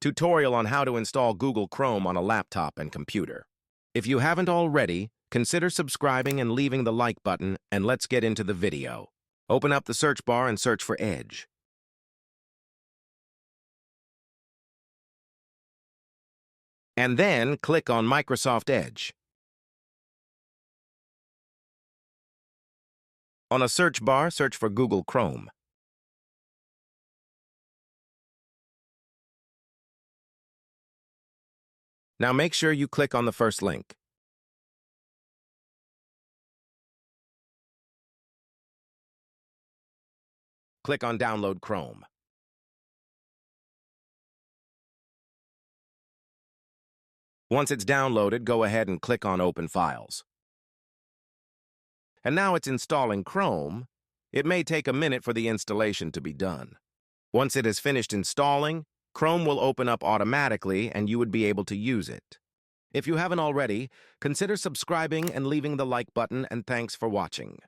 tutorial on how to install Google Chrome on a laptop and computer. If you haven't already, consider subscribing and leaving the like button, and let's get into the video. Open up the search bar and search for Edge. And then click on Microsoft Edge. On a search bar, search for Google Chrome. Now make sure you click on the first link. Click on Download Chrome. Once it's downloaded, go ahead and click on Open Files. And now it's installing Chrome. It may take a minute for the installation to be done. Once it is finished installing, Chrome will open up automatically and you would be able to use it. If you haven't already, consider subscribing and leaving the like button, and thanks for watching.